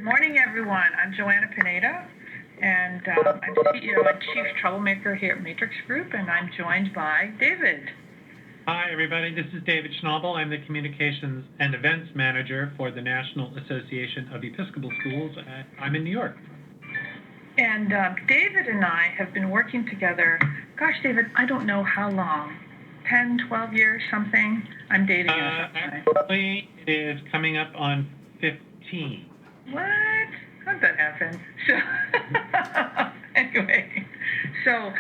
Morning, everyone. I'm Joanna Pineda, and I'm CEO and Chief Troublemaker here at Matrix Group, and I'm joined by David. Hi, everybody. This is David Schnabel. I'm the Communications and Events Manager for the National Association of Episcopal Schools. I'm in New York. And David and I have been working together, gosh, David, I don't know how long, 10, 12 years, something? I'm dating you. Actually, it is coming up on 15. What? How'd that happen? So, anyway, so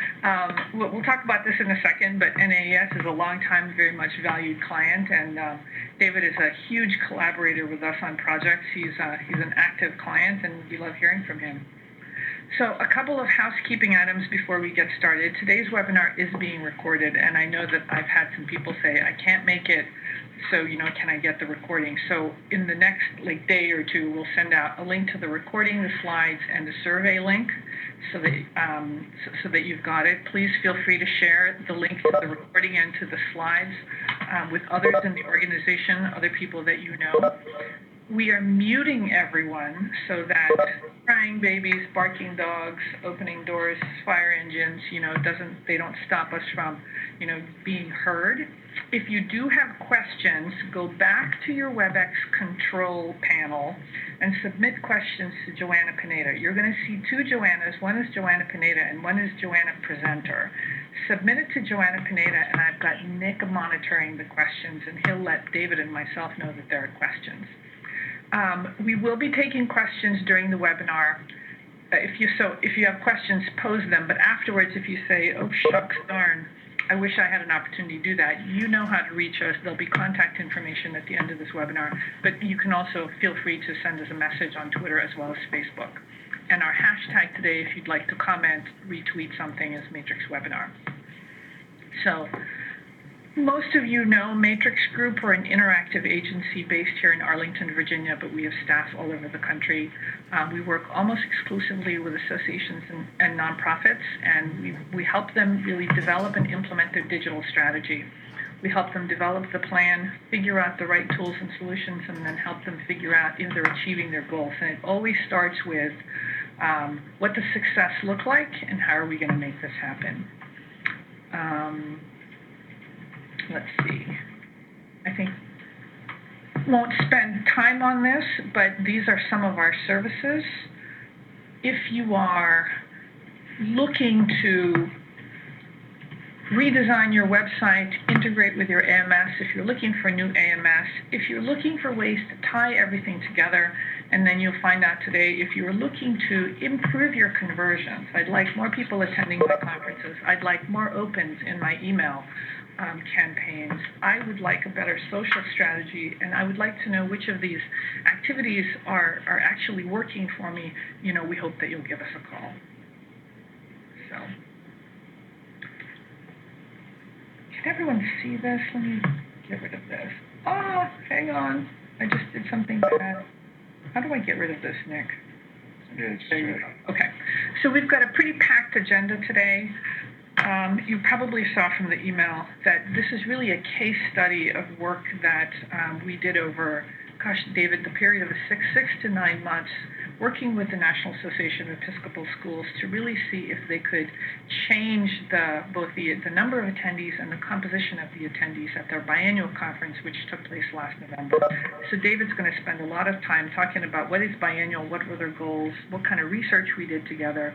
we'll talk about this in a second, but NAES is a long-time, very much valued client, and David is a huge collaborator with us on projects. He's an active client, and we love hearing from him. So a couple of housekeeping items before we get started. Today's webinar is being recorded, and I know that I've had some people say, I can't make it, so, can I get the recording? So in the next day or two, we'll send out a link to the recording, the slides, and the survey link so that you've got it. Please feel free to share the link to the recording and to the slides with others in the organization, other people that you know. We are muting everyone so that crying babies, barking dogs, opening doors, fire engines, they don't stop us from, being heard. If you do have questions, go back to your WebEx control panel and submit questions to Joanna Pineda. You're going to see two Joannas. One is Joanna Pineda and one is Joanna Presenter. Submit it to Joanna Pineda, and I've got Nick monitoring the questions, and he'll let David and myself know that there are questions. We will be taking questions during the webinar. If you have questions, pose them. But afterwards, if you say, "Oh shucks, darn, I wish I had an opportunity to do that," you know how to reach us. There'll be contact information at the end of this webinar. But you can also feel free to send us a message on Twitter as well as Facebook. And our hashtag today, if you'd like to comment, retweet something, is Matrix Webinar. So, most of you know Matrix Group. We're an interactive agency based here in Arlington, Virginia, but we have staff all over the country. We work almost exclusively with associations and nonprofits, and we help them really develop and implement their digital strategy. We help them develop the plan, figure out the right tools and solutions, and then help them figure out if they're achieving their goals. And it always starts with what does success look like, and how are we going to make this happen? Let's see. I think won't spend time on this, but these are some of our services. If you are looking to redesign your website, integrate with your AMS, if you're looking for a new AMS, if you're looking for ways to tie everything together, and then you'll find out today, if you're looking to improve your conversions, I'd like more people attending my conferences, I'd like more opens in my email campaigns, I would like a better social strategy, and I would like to know which of these activities are actually working for me, we hope that you'll give us a call. So, can everyone see this? Let me get rid of this. Oh, hang on. I just did something bad. How do I get rid of this, Nick? There you go. Okay. So we've got a pretty packed agenda today. You probably saw from the email that this is really a case study of work that we did over, David, the period of 6 to 9 months, working with the National Association of Episcopal Schools to really see if they could change both the number of attendees and the composition of the attendees at their biennial conference, which took place last November. So David's going to spend a lot of time talking about what is biennial, what were their goals, what kind of research we did together,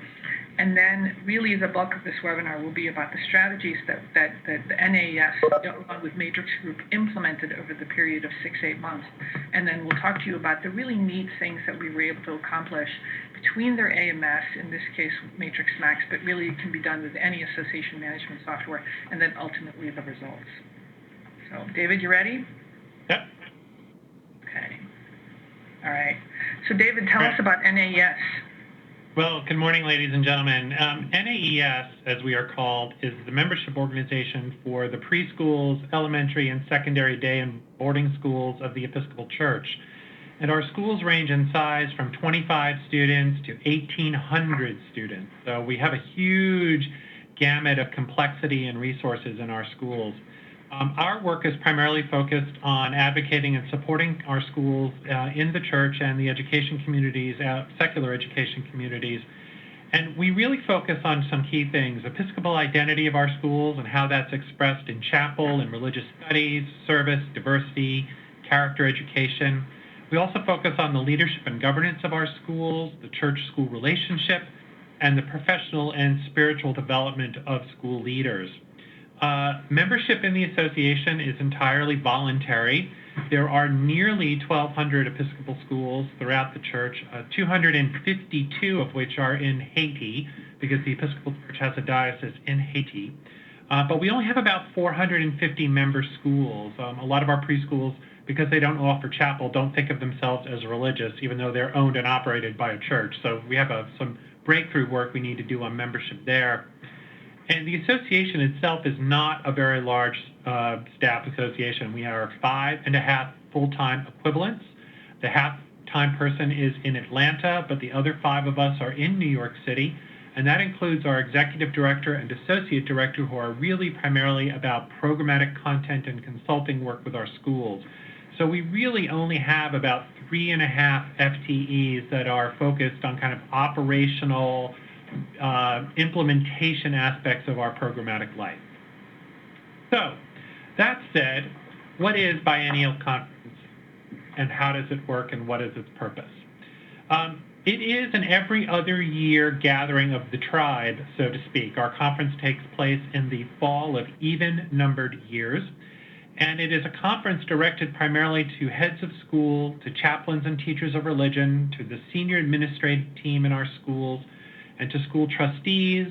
and then really the bulk of this webinar will be about the strategies that the NAES, along with Matrix Group, implemented over the period of 6-8 months. And then we'll talk to you about the really neat things that we were able to accomplish between their AMS, in this case Matrix Max, but really it can be done with any association management software, and then ultimately the results. So, David, you ready? Yep. Okay. All right. So, David, tell us about NAES. Well, good morning, ladies and gentlemen. NAES, as we are called, is the membership organization for the preschools, elementary, and secondary day and boarding schools of the Episcopal Church. And our schools range in size from 25 students to 1,800 students. So we have a huge gamut of complexity and resources in our schools. Our work is primarily focused on advocating and supporting our schools in the church and the education communities, secular education communities. And we really focus on some key things: Episcopal identity of our schools and how that's expressed in chapel and religious studies, service, diversity, character education. We also focus on the leadership and governance of our schools, the church-school relationship, and the professional and spiritual development of school leaders. Membership in the association is entirely voluntary. There are nearly 1,200 Episcopal schools throughout the church, 252 of which are in Haiti, because the Episcopal Church has a diocese in Haiti. But we only have about 450 member schools. A lot of our preschools, because they don't offer chapel, don't think of themselves as religious, even though they're owned and operated by a church. So we have some breakthrough work we need to do on membership there. And the association itself is not a very large staff association. We are 5.5 full-time equivalents. The half-time person is in Atlanta, but the other 5 of us are in New York City. And that includes our executive director and associate director, who are really primarily about programmatic content and consulting work with our schools. So we really only have about 3.5 FTEs that are focused on kind of operational implementation aspects of our programmatic life. So, that said, what is Biennial Conference, and how does it work, and what is its purpose? It is an every other year gathering of the tribe, so to speak. Our conference takes place in the fall of even-numbered years, and it is a conference directed primarily to heads of school, to chaplains and teachers of religion, to the senior administrative team in our schools, and to school trustees,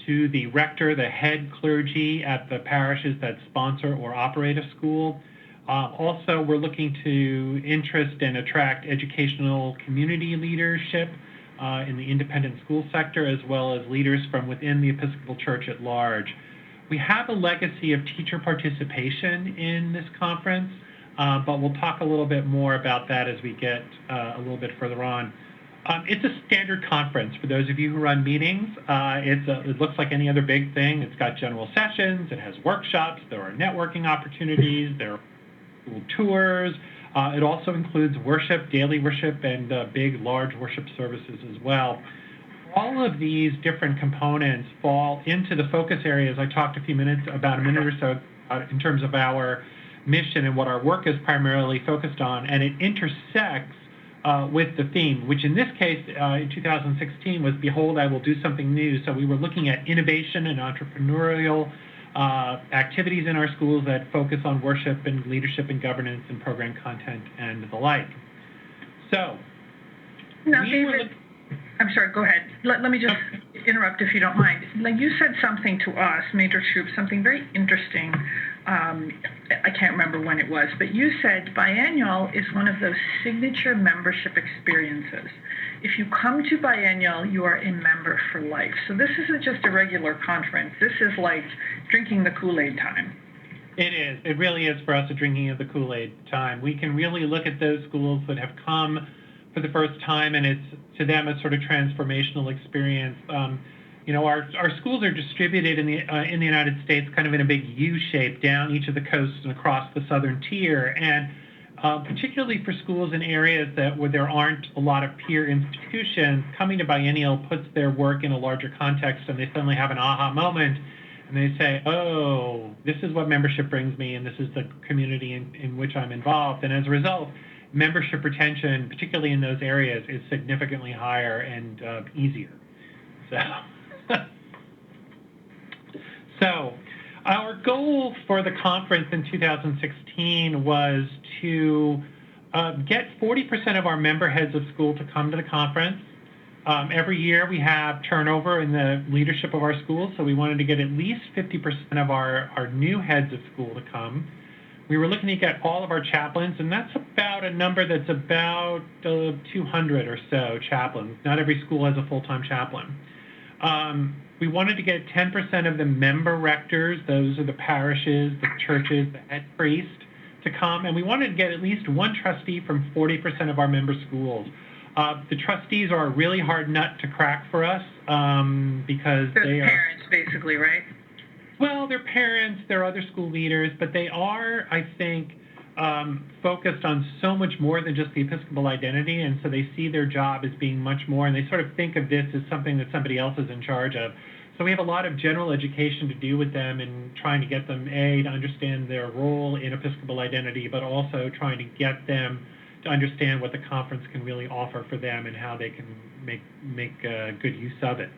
to the rector, the head clergy at the parishes that sponsor or operate a school. Also, we're looking to interest and attract educational community leadership in the independent school sector, as well as leaders from within the Episcopal Church at large. We have a legacy of teacher participation in this conference, but we'll talk a little bit more about that as we get a little bit further on. It's a standard conference. For those of you who run meetings, it looks like any other big thing. It's got general sessions, it has workshops, there are networking opportunities, there are school tours. It also includes worship, daily worship, and big, large worship services as well. All of these different components fall into the focus areas I talked about a minute or so in terms of our mission and what our work is primarily focused on, and it intersects with the theme, which in this case, in 2016, was Behold, I Will Do Something New. So we were looking at innovation and entrepreneurial activities in our schools that focus on worship and leadership and governance and program content and the like. So, now, David, I'm sorry, go ahead. Let me just interrupt if you don't mind. Like, you said something to us, Major Troop, something very interesting. I can't remember when it was, but you said Biennial is one of those signature membership experiences. If you come to Biennial, you are a member for life. So this isn't just a regular conference. This is like drinking the Kool-Aid time. It is. It really is for us a drinking of the Kool-Aid time. We can really look at those schools that have come for the first time, and it's to them a sort of transformational experience. Our schools are distributed in the United States kind of in a big U shape down each of the coasts and across the southern tier, and particularly for schools in areas where there aren't a lot of peer institutions, coming to Biennial puts their work in a larger context, and they suddenly have an aha moment, and they say, oh, this is what membership brings me, and this is the community in which I'm involved, and as a result, membership retention, particularly in those areas, is significantly higher and easier. So our goal for the conference in 2016 was to get 40% of our member heads of school to come to the conference. Every year we have turnover in the leadership of our schools, so we wanted to get at least 50% of our new heads of school to come. We were looking to get all of our chaplains, and that's about a number that's about 200 or so chaplains. Not every school has a full-time chaplain. We wanted to get 10% of the member rectors, those are the parishes, the churches, the head priest, to come, and we wanted to get at least one trustee from 40% of our member schools. The trustees are a really hard nut to crack for us because they are parents, basically, right? Well, they're parents, they're other school leaders, but they are, I think, focused on so much more than just the Episcopal identity, and so they see their job as being much more, and they sort of think of this as something that somebody else is in charge of. So we have a lot of general education to do with them and trying to get them, to understand their role in Episcopal identity, but also trying to get them to understand what the conference can really offer for them and how they can make good use of it.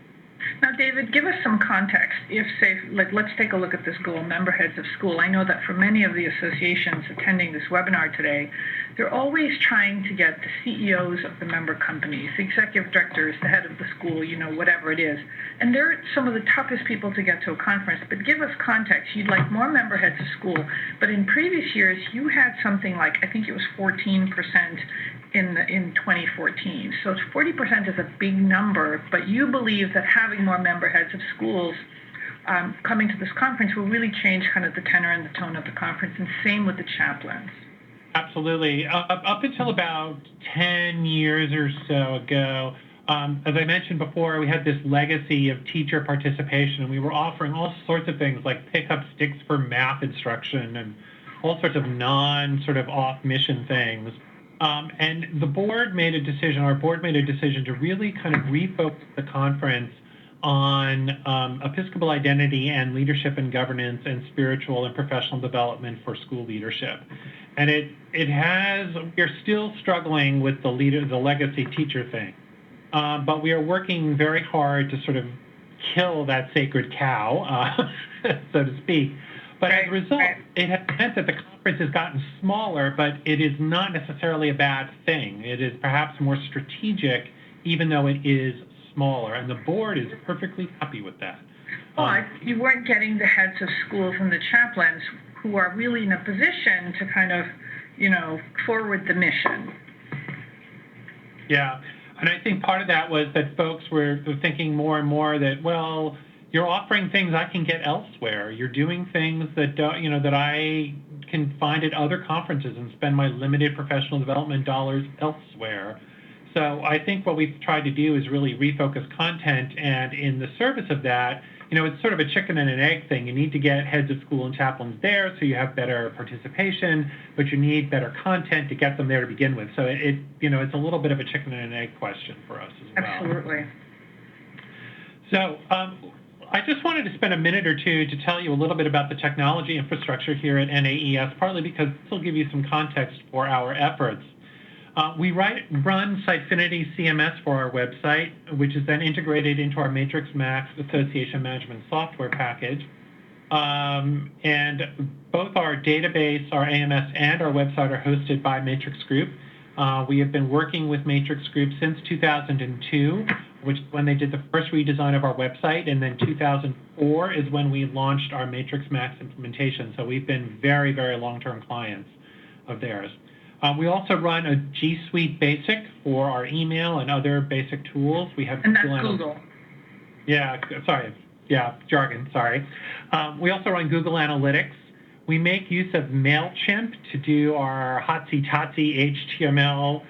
Now, David, give us some context. If, say, let's take a look at this goal, member heads of school. I know that for many of the associations attending this webinar today, they're always trying to get the CEOs of the member companies, the executive directors, the head of the school, whatever it is. And they're some of the toughest people to get to a conference. But give us context. You'd like more member heads of school. But in previous years, you had something like, I think it was 14% in 2014. So 40% is a big number, but you believe that having more member heads of schools coming to this conference will really change kind of the tenor and the tone of the conference, and same with the chaplains. Absolutely. Up until about 10 years or so ago, as I mentioned before, we had this legacy of teacher participation, and we were offering all sorts of things like pick-up sticks for math instruction and all sorts of off-mission things. And the board made a decision, our board made a decision to really kind of refocus the conference on Episcopal identity and leadership and governance and spiritual and professional development for school leadership. And we're still struggling with the legacy teacher thing. But we are working very hard to sort of kill that sacred cow, so to speak. But as a result, it has meant that the conference has gotten smaller, but it is not necessarily a bad thing. It is perhaps more strategic, even though it is smaller. And the board is perfectly happy with that. But you weren't getting the heads of schools and the chaplains who are really in a position to kind of, forward the mission. Yeah. And I think part of that was that folks were thinking more and more that, well, you're offering things I can get elsewhere. You're doing things that that I can find at other conferences and spend my limited professional development dollars elsewhere. So I think what we've tried to do is really refocus content, and in the service of that, it's sort of a chicken and an egg thing. You need to get heads of school and chaplains there so you have better participation, but you need better content to get them there to begin with. So it's a little bit of a chicken and an egg question for us as well. Absolutely. So I just wanted to spend a minute or two to tell you a little bit about the technology infrastructure here at NAES, partly because this will give you some context for our efforts. We run Sitefinity CMS for our website, which is then integrated into our Matrix Max Association Management software package. And both our database, our AMS, and our website are hosted by Matrix Group. We have been working with Matrix Group since 2002, which is when they did the first redesign of our website, and then 2004 is when we launched our Matrix Max implementation. So we've been very, very long-term clients of theirs. We also run a G Suite Basic for our email and other basic tools. We have and that's Google. Jargon, sorry. We also run Google Analytics. We make use of MailChimp to do our hotsy-totsy HTML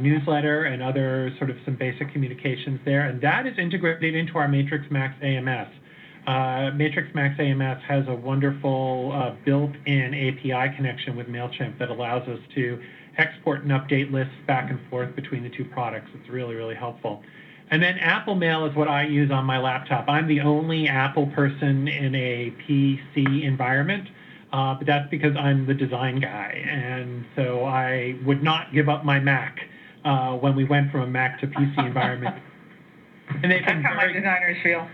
newsletter and other some basic communications there, and that is integrated into our Matrix Max AMS. Matrix Max AMS has a wonderful built-in API connection with MailChimp that allows us to export and update lists back and forth between the two products. It's really, really helpful. And then Apple Mail is what I use on my laptop. I'm the only Apple person in a PC environment, but that's because I'm the design guy. And so I would not give up my Mac when we went from a Mac to PC environment. And that's how my designers feel.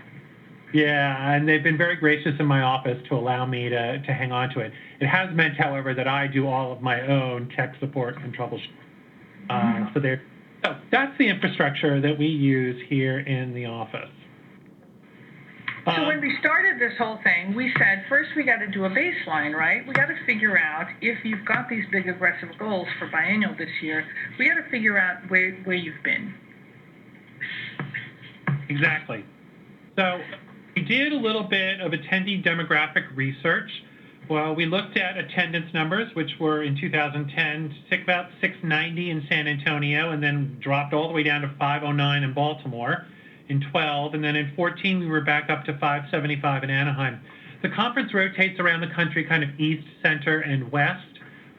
Yeah, and they've been very gracious in my office to allow me to hang on to it. It has meant, however, that I do all of my own tech support and troubleshooting. So that's the infrastructure that we use here in the office. So when we started this whole thing, we said, first we got to do a baseline, right? We got to figure out, if you've got these big aggressive goals for biennial this year, we got to figure out where you've been. Exactly. So we did a little bit of attendee demographic research. Well, we looked at attendance numbers, which were in 2010 about 690 in San Antonio, and then dropped all the way down to 509 in Baltimore in 12, and then in 14 we were back up to 575 in Anaheim. The conference rotates around the country kind of east, center, and west.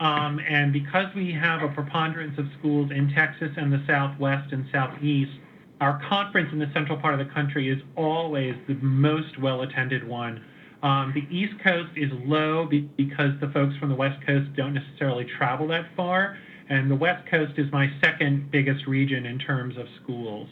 And because we have a preponderance of schools in Texas and the Southwest and Southeast, our conference in the central part of the country is always the most well-attended one. The East Coast is low because the folks from the West Coast don't necessarily travel that far, and the West Coast is my second biggest region in terms of schools.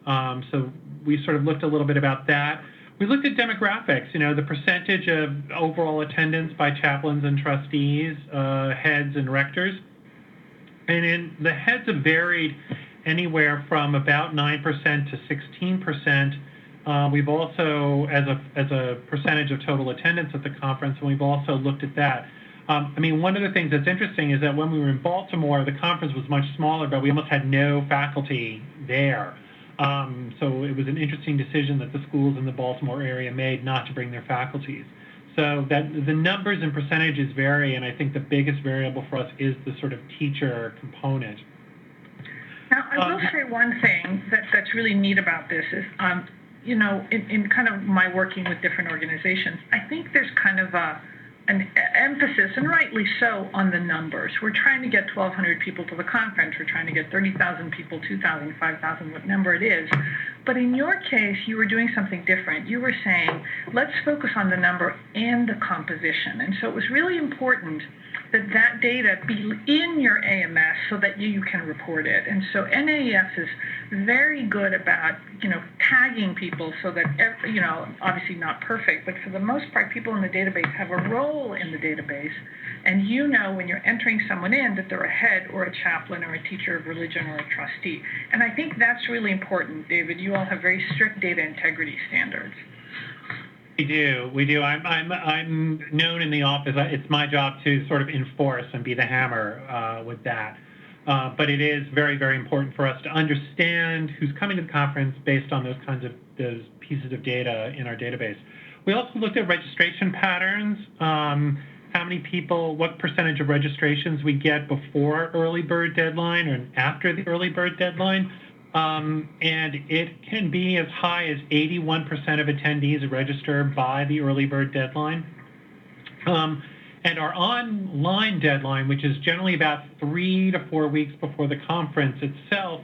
So we sort of looked a little bit about that. We looked at demographics, the percentage of overall attendance by chaplains and trustees, heads and rectors. And the heads have varied anywhere from about 9% to 16%. We've also, as a percentage of total attendance at the conference, and we've also looked at that. One of the things that's interesting is that when we were in Baltimore, the conference was much smaller, but we almost had no faculty there. So it was an interesting decision that the schools in the Baltimore area made not to bring their faculties. So that the numbers and percentages vary, and I think the biggest variable for us is the sort of teacher component. Now, I will say one thing that's really neat about this is, in kind of my working with different organizations, I think there's kind of an emphasis, and rightly so, on the numbers. We're trying to get 1,200 people to the conference. We're trying to get 30,000 people, 2,000, 5,000, what number it is. But in your case, you were doing something different. You were saying, let's focus on the number and the composition. And so it was really important that data be in your AMS so that you can report it. And so NAES is very good about, tagging people so that, obviously not perfect, but for the most part, people in the database have a role in the database. And when you're entering someone in, that they're a head or a chaplain or a teacher of religion or a trustee. And I think that's really important, David. You all have very strict data integrity standards. We do. I'm known in the office. It's my job to sort of enforce and be the hammer with that. But it is very, very important for us to understand who's coming to the conference based on those pieces of data in our database. We also looked at registration patterns, how many people, what percentage of registrations we get before early bird deadline and after the early bird deadline. And it can be as high as 81% of attendees register by the early bird deadline. And our online deadline, which is generally about 3 to 4 weeks before the conference itself,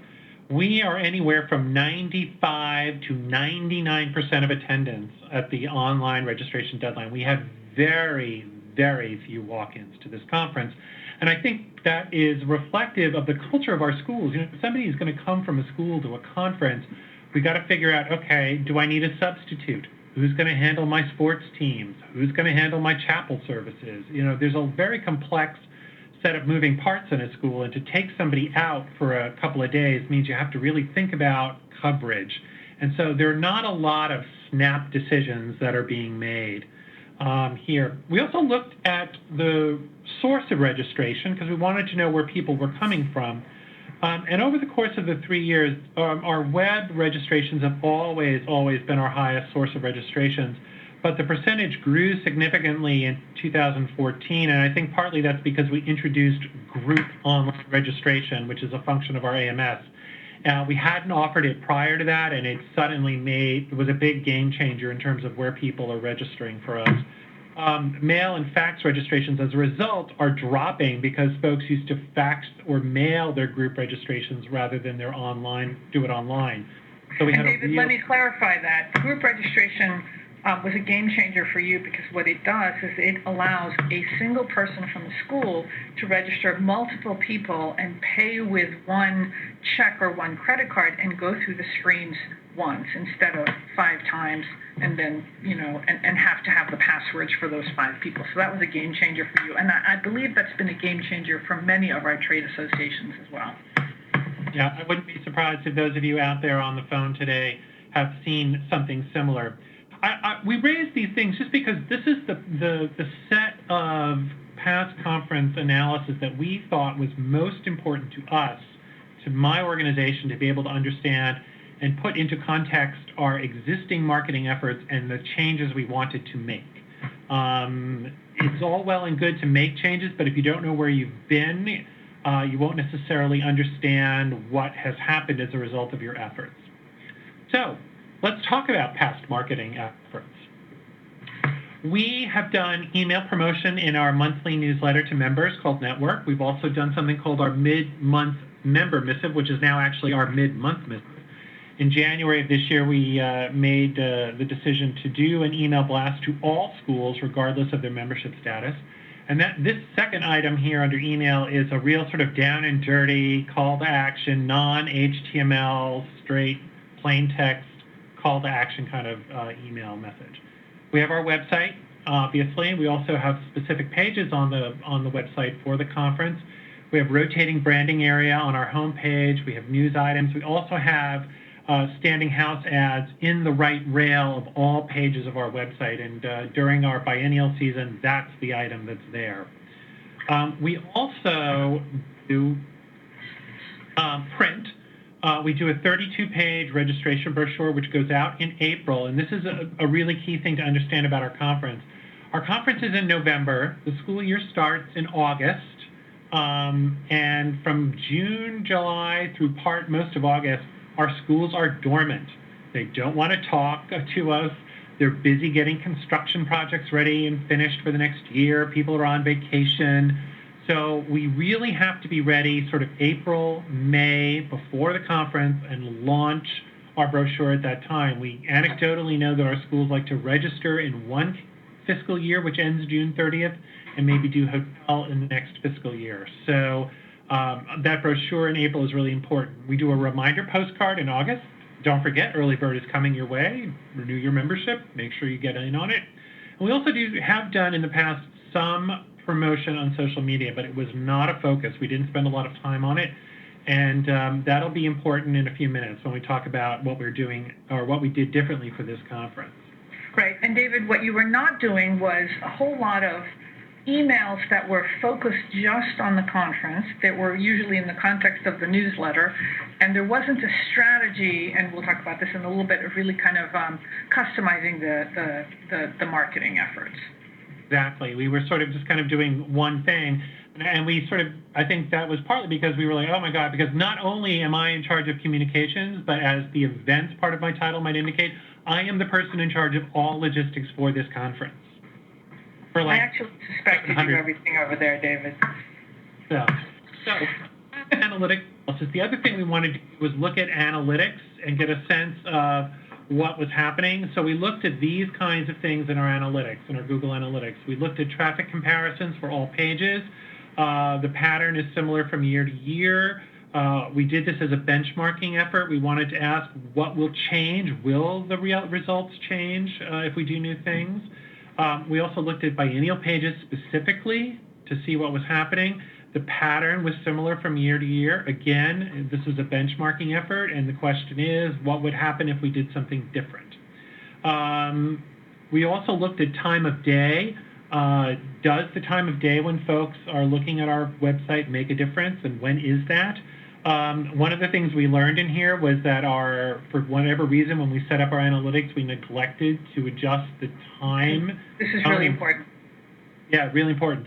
we are anywhere from 95 to 99% of attendance at the online registration deadline. We have very, very few walk-ins to this conference. And I think that is reflective of the culture of our schools. If somebody is going to come from a school to a conference, we got to figure out, okay, do I need a substitute? Who's going to handle my sports teams? Who's going to handle my chapel services? There's a very complex set of moving parts in a school, and to take somebody out for a couple of days means you have to really think about coverage. And so there are not a lot of snap decisions that are being made here. We also looked at the source of registration because we wanted to know where people were coming from. And over the course of the 3 years, our web registrations have always been our highest source of registrations. But the percentage grew significantly in 2014, and I think partly that's because we introduced group online registration, which is a function of our AMS. We hadn't offered it prior to that, and it was a big game changer in terms of where people are registering for us. Mail and fax registrations, as a result, are dropping because folks used to fax or mail their group registrations rather than do it online. So we had David, let me clarify that. Group registration was a game changer for you because what it does is it allows a single person from the school to register multiple people and pay with one check or one credit card and go through the screens once instead of 5 times and then, and have to have the passwords for those 5 people. So that was a game changer for you. And I believe that's been a game changer for many of our trade associations as well. Yeah, I wouldn't be surprised if those of you out there on the phone today have seen something similar. We raised these things just because this is the set of past conference analysis that we thought was most important to us, to my organization, to be able to understand and put into context our existing marketing efforts and the changes we wanted to make. It's all well and good to make changes, but if you don't know where you've been, you won't necessarily understand what has happened as a result of your efforts. So let's talk about past marketing efforts. We have done email promotion in our monthly newsletter to members called Network. We've also done something called our mid-month member missive, which is now actually our mid-month missive. In January of this year, we made the decision to do an email blast to all schools, regardless of their membership status. And this second item here under email is a real sort of down and dirty call to action, non-HTML, straight, plain text, call to action kind of email message. We have our website, obviously. We also have specific pages on the website for the conference. We have rotating branding area on our homepage. We have news items. We also have standing house ads in the right rail of all pages of our website. And during our biennial season, that's the item that's there. We also do print. We do a 32-page registration brochure, which goes out in April. And this is a really key thing to understand about our conference. Our conference is in November. The school year starts in August. And from June, July through most of August, our schools are dormant. They don't want to talk to us. They're busy getting construction projects ready and finished for the next year. People are on vacation. So we really have to be ready sort of April, May, before the conference and launch our brochure at that time. We anecdotally know that our schools like to register in one fiscal year, which ends June 30th, and maybe do hotel in the next fiscal year. So that brochure in April is really important. We do a reminder postcard in August. Don't forget, early bird is coming your way. Renew your membership. Make sure you get in on it. And we also have done in the past some promotion on social media, but it was not a focus. We didn't spend a lot of time on it. And that'll be important in a few minutes when we talk about what we're doing or what we did differently for this conference. Right. And David, what you were not doing was a whole lot of emails that were focused just on the conference, that were usually in the context of the newsletter, and there wasn't a strategy, and we'll talk about this in a little bit, of really kind of customizing the marketing efforts. Exactly. We were sort of just kind of doing one thing, and we sort of, I think that was partly because we were like, oh my God, because not only am I in charge of communications, but as the events part of my title might indicate, I am the person in charge of all logistics for this conference. I actually suspect you do everything over there, David. So analytics. The other thing we wanted to do was look at analytics and get a sense of what was happening. So we looked at these kinds of things in our analytics, in our Google Analytics. We looked at traffic comparisons for all pages. The pattern is similar from year to year. We did this as a benchmarking effort. We wanted to ask what will change. Will the results change if we do new things? We also looked at biennial pages specifically to see what was happening. The pattern was similar from year to year. Again, this is a benchmarking effort, and the question is, what would happen if we did something different? We also looked at time of day. Does the time of day when folks are looking at our website make a difference, and when is that? One of the things we learned in here was that for whatever reason, when we set up our analytics, we neglected to adjust the time. This is really important. Yeah, really important.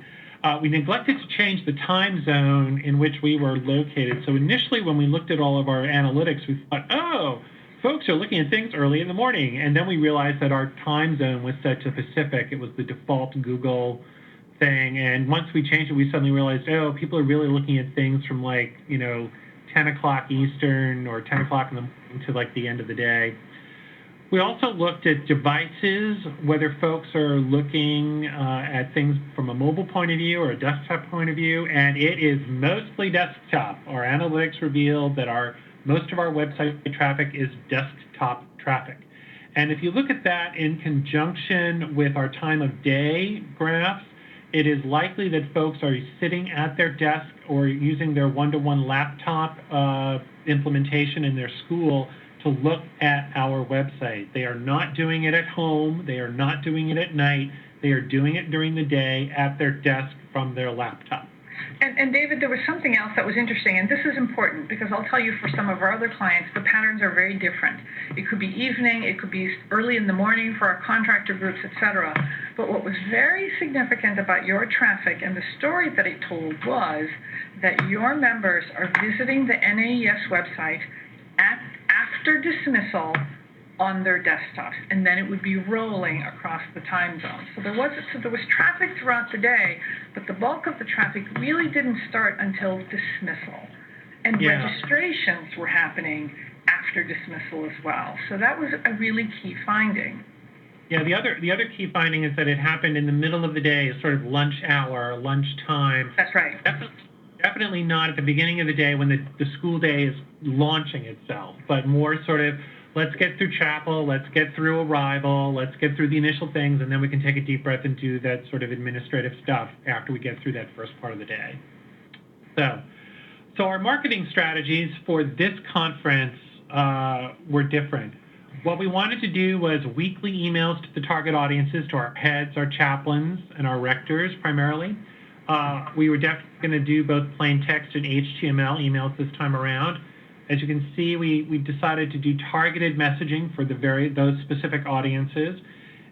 We neglected to change the time zone in which we were located. So initially, when we looked at all of our analytics, we thought, oh, folks are looking at things early in the morning. And then we realized that our time zone was set to Pacific. It was the default Google thing. And once we changed it, we suddenly realized, oh, people are really looking at things from 10 o'clock Eastern or 10 o'clock in the morning to the end of the day. We also looked at devices, whether folks are looking at things from a mobile point of view or a desktop point of view, and it is mostly desktop. Our analytics revealed that most of our website traffic is desktop traffic. And if you look at that in conjunction with our time of day graphs, it is likely that folks are sitting at their desk or using their one-to-one laptop implementation in their school to look at our website. They are not doing it at home. They are not doing it at night. They are doing it during the day at their desk from their laptop. And David, there was something else that was interesting, and this is important because I'll tell you for some of our other clients, the patterns are very different. It could be evening, it could be early in the morning for our contractor groups, etc. But what was very significant about your traffic and the story that it told was that your members are visiting the NAES website after dismissal on their desktops, and then it would be rolling across the time zone. So there was traffic throughout the day, but the bulk of the traffic really didn't start until dismissal. And registrations were happening after dismissal as well. So that was a really key finding. Yeah, the other key finding is that it happened in the middle of the day, sort of lunch hour, lunchtime. That's right. Definitely not at the beginning of the day when the school day is launching itself, but more sort of, let's get through chapel, let's get through arrival, let's get through the initial things, and then we can take a deep breath and do that sort of administrative stuff after we get through that first part of the day. So our marketing strategies for this conference were different. What we wanted to do was weekly emails to the target audiences, to our heads, our chaplains, and our rectors primarily. We were definitely going to do both plain text and HTML emails this time around. As you can see, we decided to do targeted messaging for those specific audiences,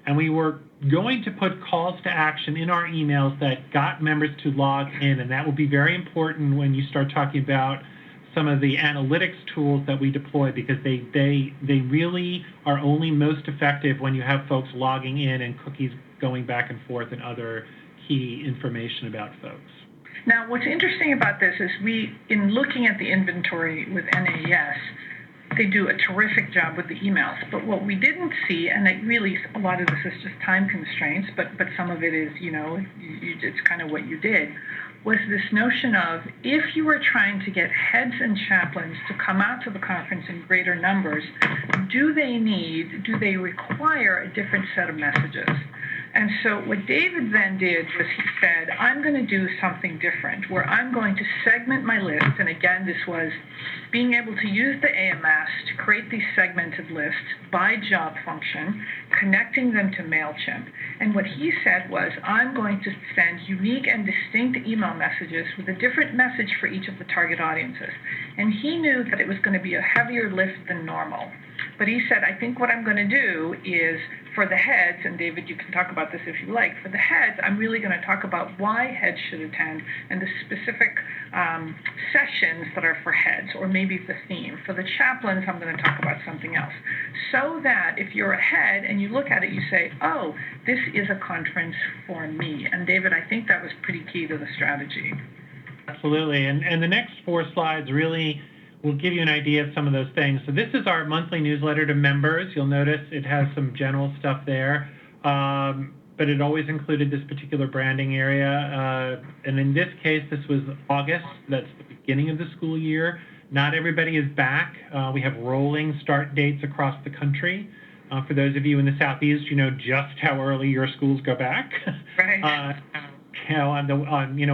and we were going to put calls to action in our emails that got members to log in, and that will be very important when you start talking about some of the analytics tools that we deploy, because they really are only most effective when you have folks logging in and cookies going back and forth and other key information about folks. Now, what's interesting about this is in looking at the inventory with NAES, they do a terrific job with the emails. But what we didn't see, and a lot of this is just time constraints, but some of it is, it's kind of what you did, was this notion of, if you were trying to get heads and chaplains to come out to the conference in greater numbers, do they require a different set of messages? And so what David then did was he said, I'm going to do something different, where I'm going to segment my list. And again, this was being able to use the AMS to create these segmented lists by job function, connecting them to MailChimp. And what he said was, I'm going to send unique and distinct email messages with a different message for each of the target audiences. And he knew that it was going to be a heavier lift than normal. But he said, I think what I'm going to do is, for the heads, and David, you can talk about this if you like, for the heads, I'm really going to talk about why heads should attend and the specific sessions that are for heads, or maybe the theme. For the chaplains, I'm going to talk about something else. So that if you're a head and you look at it, you say, oh, this is a conference for me. And David, I think that was pretty key to the strategy. Absolutely. And the next 4 slides really will give you an idea of some of those things. So this is our monthly newsletter to members. You'll notice it has some general stuff there, but it always included this particular branding area. And in this case, this was August. That's the beginning of the school year. Not everybody is back. We have rolling start dates across the country. For those of you in the Southeast, you know just how early your schools go back. Right. In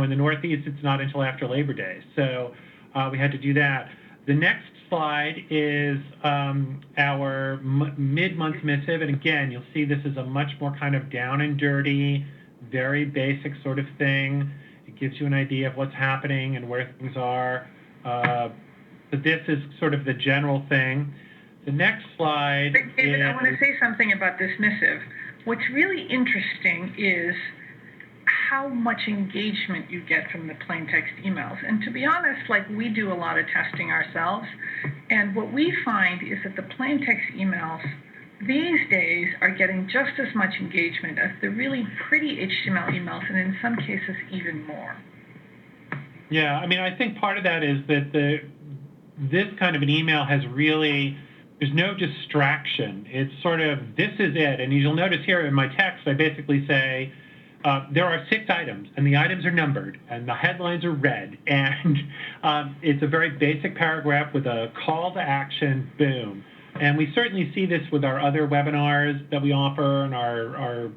the Northeast, it's not until after Labor Day. So we had to do that. The next slide is our mid-month missive, and again, you'll see this is a much more kind of down and dirty, very basic sort of thing. It gives you an idea of what's happening and where things are. But this is sort of the general thing. The next slide David, is... I want to say something about this missive. What's really interesting is how much engagement you get from the plain text emails. And to be honest, we do a lot of testing ourselves, and what we find is that the plain text emails these days are getting just as much engagement as the really pretty HTML emails, and in some cases even more. Yeah, I mean, I think part of that is that this kind of an email has really, there's no distraction. It's sort of, this is it. And you'll notice here in my text, I basically say, there are 6 items, and the items are numbered, and the headlines are red, and it's a very basic paragraph with a call to action, boom. And we certainly see this with our other webinars that we offer and our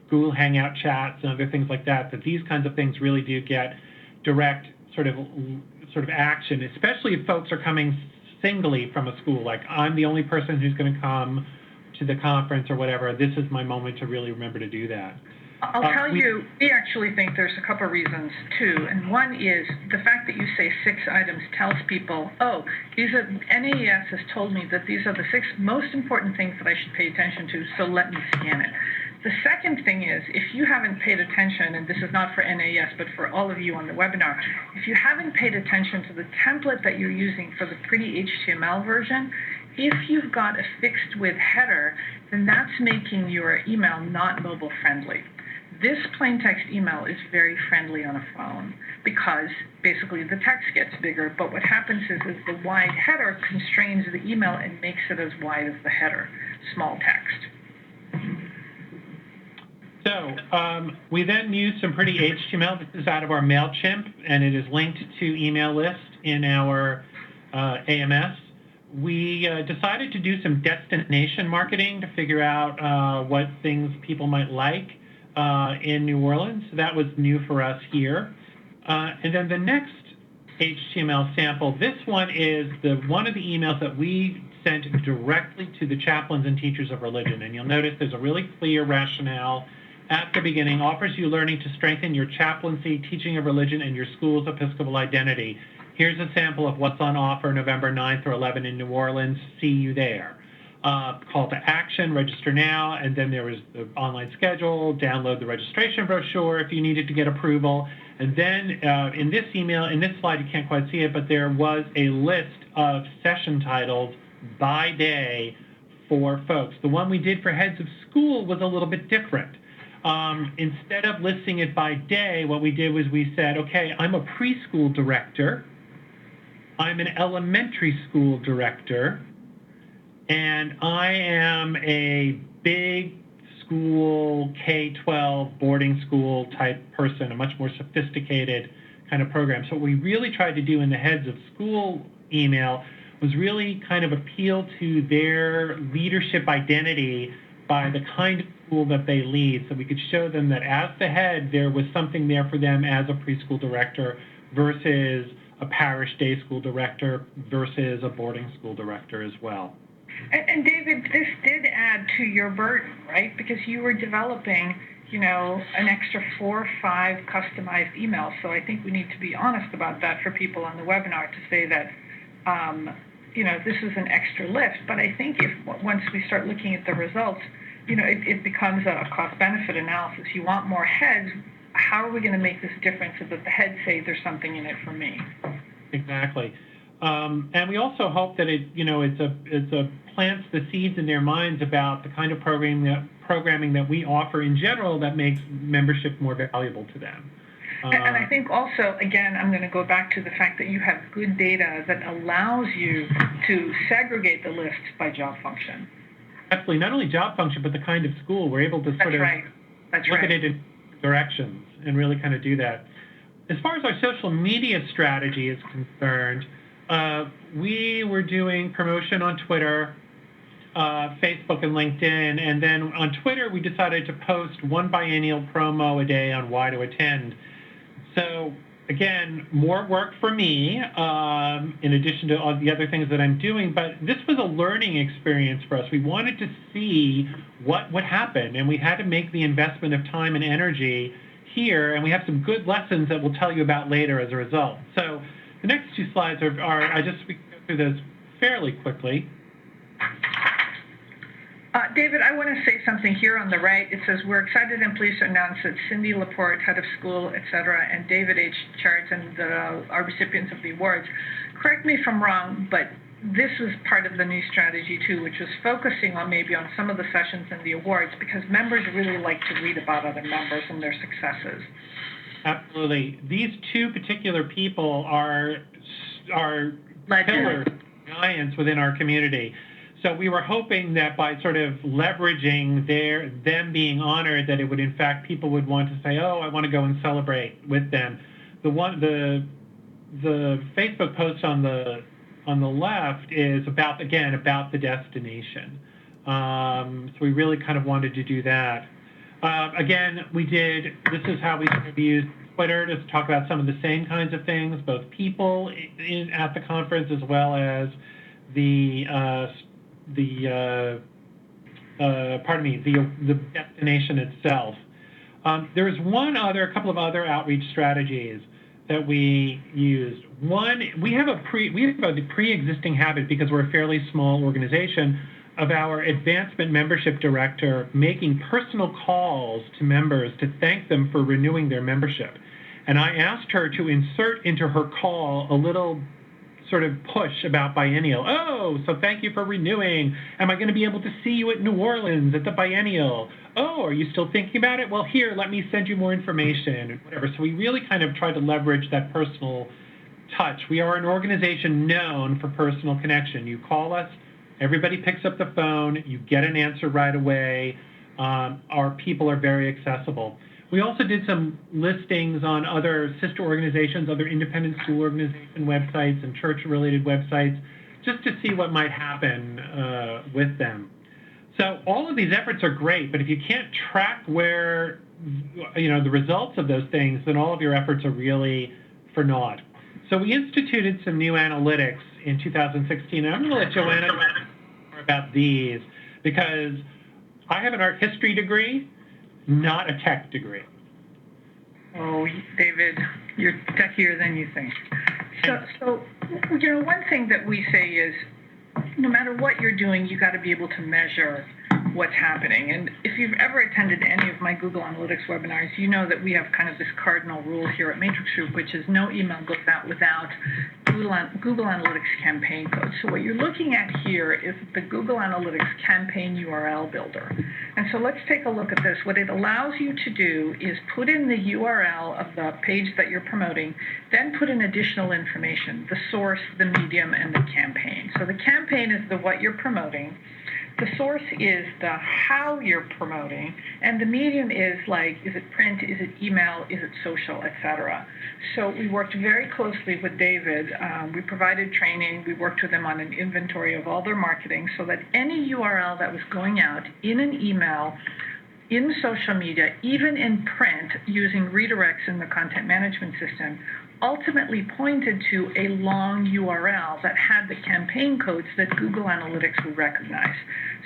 Google Hangout chats and other things like that, that these kinds of things really do get direct sort of action, especially if folks are coming singly from a school, like I'm the only person who's going to come to the conference or whatever. This is my moment to really remember to do that. I'll tell you, we actually think there's a couple of reasons, too. And one is the fact that you say 6 items tells people, oh, NAES has told me that these are the 6 most important things that I should pay attention to, so let me scan it. The second thing is, if you haven't paid attention, and this is not for NAES, but for all of you on the webinar, if you haven't paid attention to the template that you're using for the pretty HTML version, if you've got a fixed width header, then that's making your email not mobile friendly. This plain text email is very friendly on a phone because basically the text gets bigger, but what happens is the wide header constrains the email and makes it as wide as the header, small text. So we then use some pretty HTML. This is out of our MailChimp, and it is linked to email list in our AMS. We decided to do some destination marketing to figure out what things people might like in New Orleans. So that was new for us here. And then the next HTML sample, this one is one of the emails that we sent directly to the chaplains and teachers of religion. And you'll notice there's a really clear rationale at the beginning: offers you learning to strengthen your chaplaincy, teaching of religion, and your school's Episcopal identity. Here's a sample of what's on offer November 9th or 11th in New Orleans. See you there. Call to action, register now, and then there was the online schedule, download the registration brochure if you needed to get approval. And then in this email, in this slide, you can't quite see it, but there was a list of session titles by day for folks. The one we did for heads of school was a little bit different. Instead of listing it by day, what we did was we said, okay, I'm a preschool director, I'm an elementary school director, and I am a big school K-12 boarding school type person, a much more sophisticated kind of program. So what we really tried to do in the heads of school email was really kind of appeal to their leadership identity by the kind of school that they lead, so we could show them that as the head, there was something there for them as a preschool director versus a parish day school director versus a boarding school director as well. And David, this did add to your burden, right? Because you were developing, an extra 4 or 5 customized emails. So I think we need to be honest about that for people on the webinar to say that, this is an extra lift. But I think once we start looking at the results, it becomes a cost-benefit analysis. You want more heads. How are we going to make this difference so that the heads say there's something in it for me? Exactly. And we also hope that it plants the seeds in their minds about the kind of programming that we offer in general that makes membership more valuable to them. And I think also, again, I'm going to go back to the fact that you have good data that allows you to segregate the lists by job function. Absolutely. Not only job function, but the kind of school. We're able to sort of look at it in directions and really kind of do that. As far as our social media strategy is concerned, we were doing promotion on Twitter, Facebook, and LinkedIn. And then on Twitter, we decided to post one biennial promo a day on why to attend. So again, more work for me in addition to all the other things that I'm doing, but this was a learning experience for us. We wanted to see what would happen, and we had to make the investment of time and energy here, and we have some good lessons that we'll tell you about later as a result. So the next 2 slides we can go through those fairly quickly. David, I want to say something here on the right. It says, we're excited and pleased to announce that Cindy Laporte, head of school, etc., and David H. Charlton are recipients of the awards. Correct me if I'm wrong, but this was part of the new strategy, too, which was focusing on some of the sessions and the awards, because members really like to read about other members and their successes. Absolutely. These 2 particular people are pillar giants within our community. So we were hoping that by sort of leveraging them being honored, that it would, in fact, people would want to say, oh, I want to go and celebrate with them. The Facebook post on the left is about the destination. So we really kind of wanted to do that. This is how we sort of used Twitter to talk about some of the same kinds of things, both people at the conference as well as the destination itself. There was a couple of other outreach strategies that we used. One, we have a pre-existing habit, because we're a fairly small organization, of our advancement membership director making personal calls to members to thank them for renewing their membership. And I asked her to insert into her call a little sort of push about Biennial. Oh, so thank you for renewing. Am I going to be able to see you at New Orleans at the Biennial? Oh, are you still thinking about it? Well, here, let me send you more information, and whatever. So we really kind of try to leverage that personal touch. We are an organization known for personal connection. You call us, everybody picks up the phone, you get an answer right away. Our people are very accessible. We also did some listings on other sister organizations, other independent school organization websites and church-related websites, just to see what might happen with them. So all of these efforts are great, but if you can't track where, the results of those things, then all of your efforts are really for naught. So we instituted some new analytics in 2016, and I'm going to let Joanna talk more about these, because I have an art history degree, not a tech degree. Oh, David, you're techier than you think. So one thing that we say is, no matter what you're doing, you got to be able to measure what's happening. And if you've ever attended any of my Google Analytics webinars, you know that we have kind of this cardinal rule here at Matrix Group, which is no email goes out without Google Analytics campaign code. So what you're looking at here is the Google Analytics campaign URL builder. And so let's take a look at this. What it allows you to do is put in the URL of the page that you're promoting, then put in additional information, the source, the medium, and the campaign. So the campaign is the what you're promoting. The source is the how you're promoting, and the medium is like, is it print, is it email, is it social, etc. So we worked very closely with David. We provided training. We worked with him on an inventory of all their marketing so that any URL that was going out in an email, in social media, even in print, using redirects in the content management system, ultimately pointed to a long URL that had the campaign codes that Google Analytics would recognize.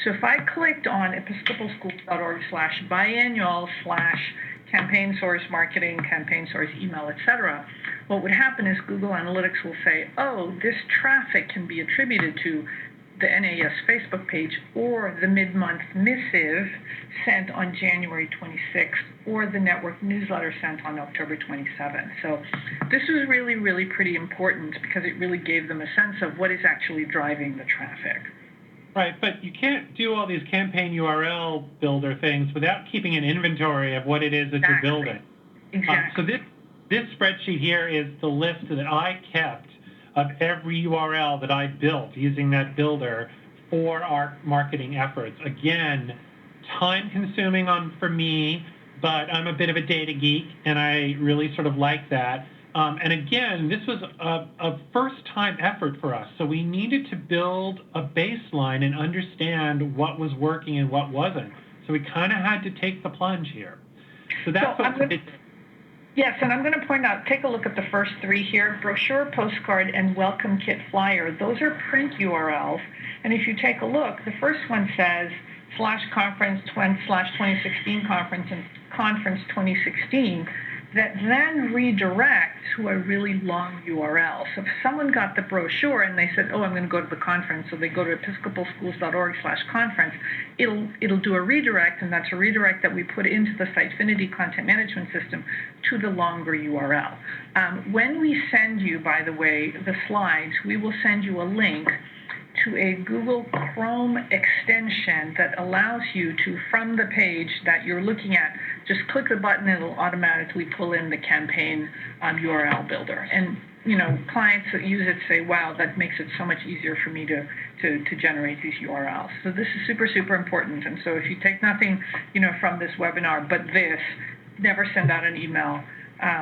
So if I clicked on episcopalschools.org/biennial/campaign source marketing, campaign source email, etc., what would happen is Google Analytics will say, oh, this traffic can be attributed to the NAES Facebook page, or the mid-month missive sent on January 26th, or the network newsletter sent on October 27th. So this was really, really pretty important because it really gave them a sense of what is actually driving the traffic. Right, but you can't do all these campaign URL builder things without keeping an inventory of what it is that you're building. Exactly. So this spreadsheet here is the list that I kept of every URL that I built using that builder for our marketing efforts. Again, time-consuming for me, but I'm a bit of a data geek, and I really sort of like that. And again, this was a first-time effort for us, so we needed to build a baseline and understand what was working and what wasn't. So we kind of had to take the plunge here. So that's what we did. Yes, and I'm going to point out, take a look at the first three here, brochure, postcard, and welcome kit flyer. Those are print URLs. And if you take a look, the first one says /conference/2016 conference and conference 2016, that then redirects to a really long URL. So if someone got the brochure and they said, oh, I'm going to go to the conference, so they go to episcopalschools.org/conference, it'll do a redirect, and that's a redirect that we put into the Sitefinity content management system to the longer URL. When we send you, by the way, the slides, we will send you a link to a Google Chrome extension that allows you to, from the page that you're looking at, just click the button and it'll automatically pull in the campaign URL builder. And clients that use it say, wow, that makes it so much easier for me to generate these URLs. So this is super, super important. And so if you take nothing from this webinar but this, never send out an email,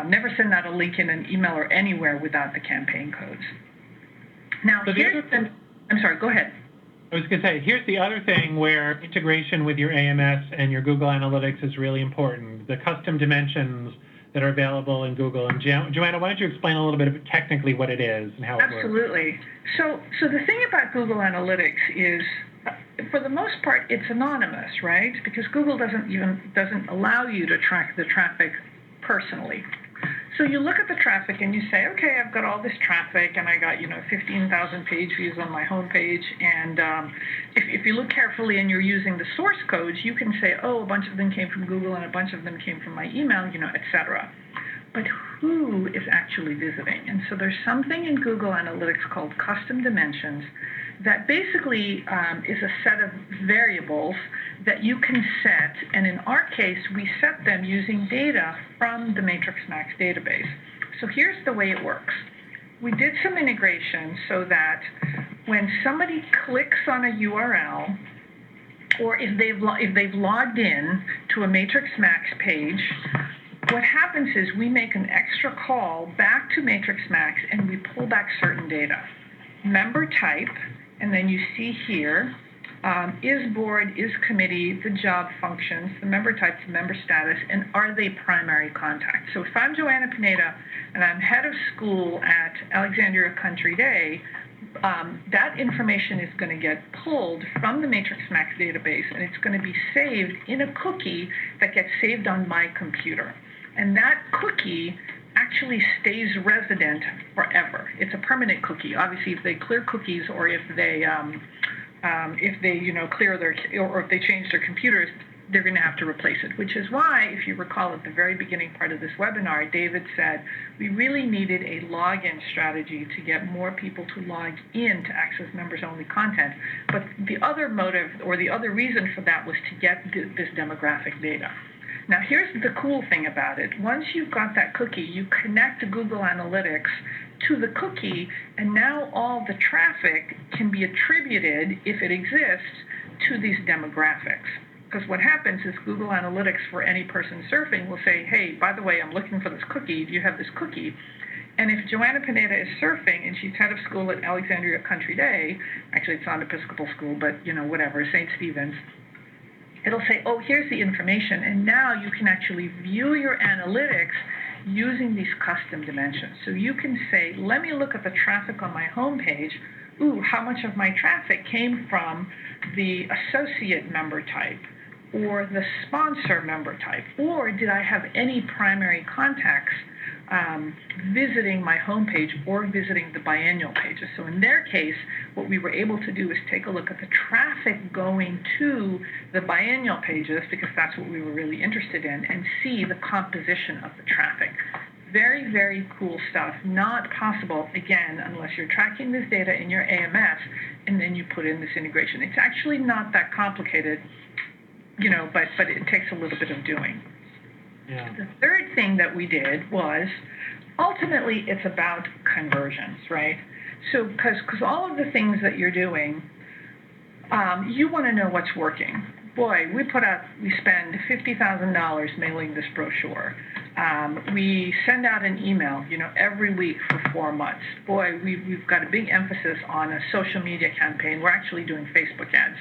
never send out a link in an email or anywhere without the campaign codes. Now, I'm sorry, go ahead. I was going to say, here's the other thing where integration with your AMS and your Google Analytics is really important. The custom dimensions that are available in Google. And Joanna, why don't you explain a little bit of technically what it is and how it works? Absolutely. So the thing about Google Analytics is, for the most part, it's anonymous, right? Because Google doesn't allow you to track the traffic personally. So you look at the traffic and you say, okay, I've got all this traffic and I got 15,000 page views on my homepage. And if you look carefully and you're using the source codes, you can say, oh, a bunch of them came from Google and a bunch of them came from my email, etc. But who is actually visiting. And so there's something in Google Analytics called custom dimensions that basically is a set of variables that you can set. And in our case, we set them using data from the Matrix Max database. So here's the way it works. We did some integration so that when somebody clicks on a URL, or if they've logged in to a Matrix Max page, what happens is we make an extra call back to Matrix Max and we pull back certain data. Member type, and then you see here, is board, is committee, the job functions, the member type, the member status, and are they primary contact? So if I'm Joanna Pineda and I'm head of school at Alexandria Country Day, that information is going to get pulled from the Matrix Max database, and it's going to be saved in a cookie that gets saved on my computer. And that cookie actually stays resident forever. It's a permanent cookie. Obviously, if they clear cookies, or if they clear their, or if they change their computers, they're going to have to replace it, which is why, if you recall at the very beginning part of this webinar, David said we really needed a login strategy to get more people to log in to access members-only content. But the other motive, or the other reason for that, was to get this demographic data. Now, here's the cool thing about it. Once you've got that cookie, you connect Google Analytics to the cookie, and now all the traffic can be attributed, if it exists, to these demographics. Because what happens is Google Analytics for any person surfing will say, hey, by the way, I'm looking for this cookie. Do you have this cookie? And if Joanna Pineda is surfing and she's head of school at Alexandria Country Day, actually it's not Episcopal school, but whatever, St. Stephen's, it'll say, oh, here's the information. And now you can actually view your analytics using these custom dimensions. So you can say, let me look at the traffic on my homepage. Ooh, how much of my traffic came from the associate member type, or the sponsor member type, or did I have any primary contacts visiting my homepage or visiting the biennial pages? So in their case, what we were able to do is take a look at the traffic going to the biennial pages, because that's what we were really interested in, and see the composition of the traffic. Very, very cool stuff. Not possible, again, unless you're tracking this data in your AMS and then you put in this integration. It's actually not that complicated, but it takes a little bit of doing. Yeah. The third thing that we did was, ultimately, it's about conversions, right? So, because all of the things that you're doing, you want to know what's working. Boy, we spend $50,000 mailing this brochure. We send out an email, every week for 4 months. Boy, we've got a big emphasis on a social media campaign. We're actually doing Facebook ads.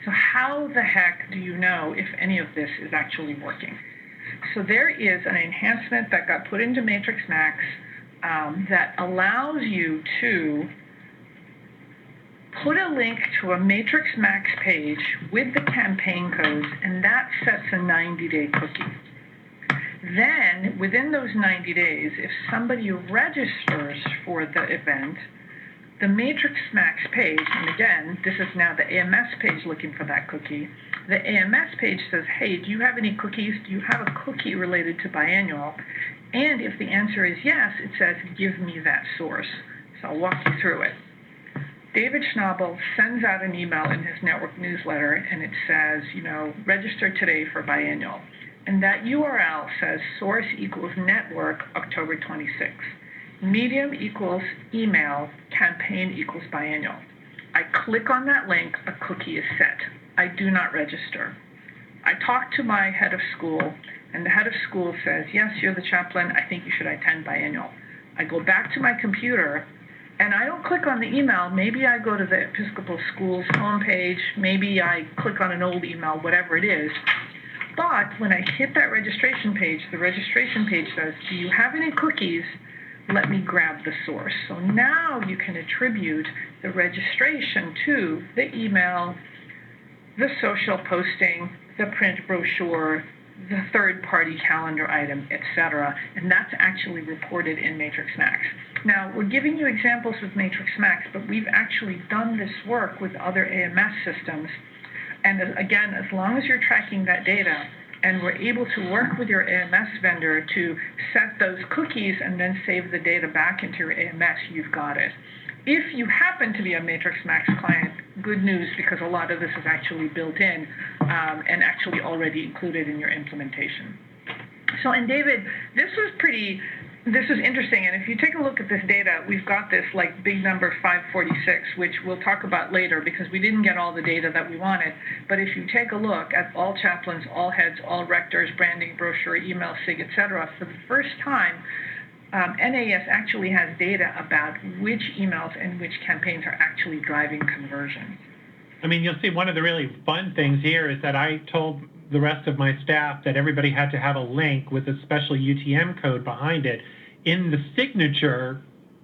So how the heck do you know if any of this is actually working? So there is an enhancement that got put into Matrix Max that allows you to put a link to a Matrix Max page with the campaign codes, and that sets a 90-day cookie. Then, within those 90 days, if somebody registers for the event, the Matrix Max page, and again, this is now the AMS page looking for that cookie, the AMS page says, hey, do you have any cookies? Do you have a cookie related to biannual? And if the answer is yes, it says, give me that source. So I'll walk you through it. David Schnabel sends out an email in his network newsletter, and it says, register today for biannual. And that URL says source equals network October 26th. Medium equals email, campaign equals biannual. I click on that link, a cookie is set. I do not register. I talk to my head of school, and the head of school says, yes, you're the chaplain, I think you should attend biannual. I go back to my computer, and I don't click on the email. Maybe I go to the Episcopal school's homepage, maybe I click on an old email, whatever it is. But when I hit that registration page, the registration page says, do you have any cookies? Let me grab the source. So now you can attribute the registration to the email, the social posting, the print brochure, the third-party calendar item, etc. And that's actually reported in Matrix Max. Now, we're giving you examples with Matrix Max, but we've actually done this work with other AMS systems. And again, as long as you're tracking that data, and we're able to work with your AMS vendor to set those cookies and then save the data back into your AMS, you've got it. If you happen to be a Matrix Max client, good news, because a lot of this is actually built in and actually already included in your implementation. So, and David, this was interesting, and if you take a look at this data, we've got this like big number 546, which we'll talk about later because we didn't get all the data that we wanted. But if you take a look at all chaplains, all heads, all rectors, branding, brochure, email, SIG, etc., for the first time, NAES actually has data about which emails and which campaigns are actually driving conversion. I mean, you'll see one of the really fun things here is that I told the rest of my staff that everybody had to have a link with a special UTM code behind it in the signature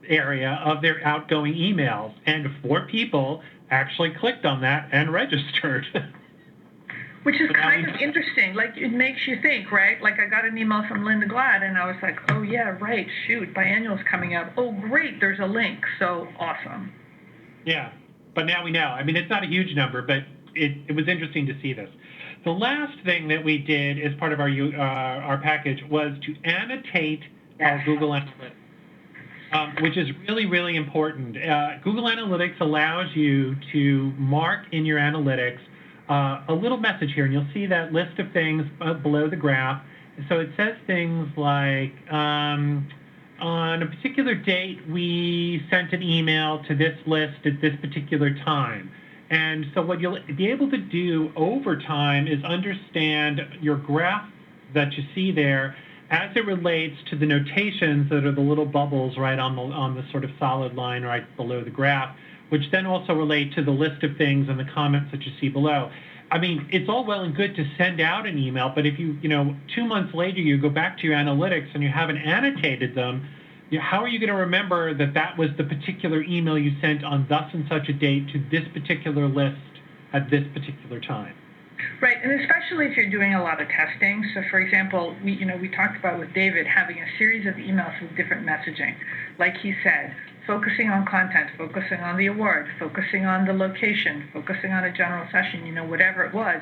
area of their outgoing emails. And 4 people actually clicked on that and registered. Which is kind of interesting. Like, it makes you think, right? Like, I got an email from Linda Glad, and I was like, oh, yeah, right, shoot, Biennial's coming up. Oh, great, there's a link. So awesome. Yeah, but now we know. I mean, it's not a huge number, but it was interesting to see this. The last thing that we did as part of our package was to annotate our Google Analytics, which is really, really important. Google Analytics allows you to mark in your analytics a little message here, and you'll see that list of things below the graph. So it says things like, on a particular date, we sent an email to this list at this particular time. And so what you'll be able to do over time is understand your graph that you see there as it relates to the notations that are the little bubbles right on the sort of solid line right below the graph, which then also relate to the list of things and the comments that you see below. I mean, it's all well and good to send out an email, but if you 2 months later you go back to your analytics and you haven't annotated them, how are you going to remember that that was the particular email you sent on thus and such a date to this particular list at this particular time? Right, and especially if you're doing a lot of testing. So, for example, we talked about with David having a series of emails with different messaging. Like he said, focusing on content, focusing on the award, focusing on the location, focusing on a general session, whatever it was.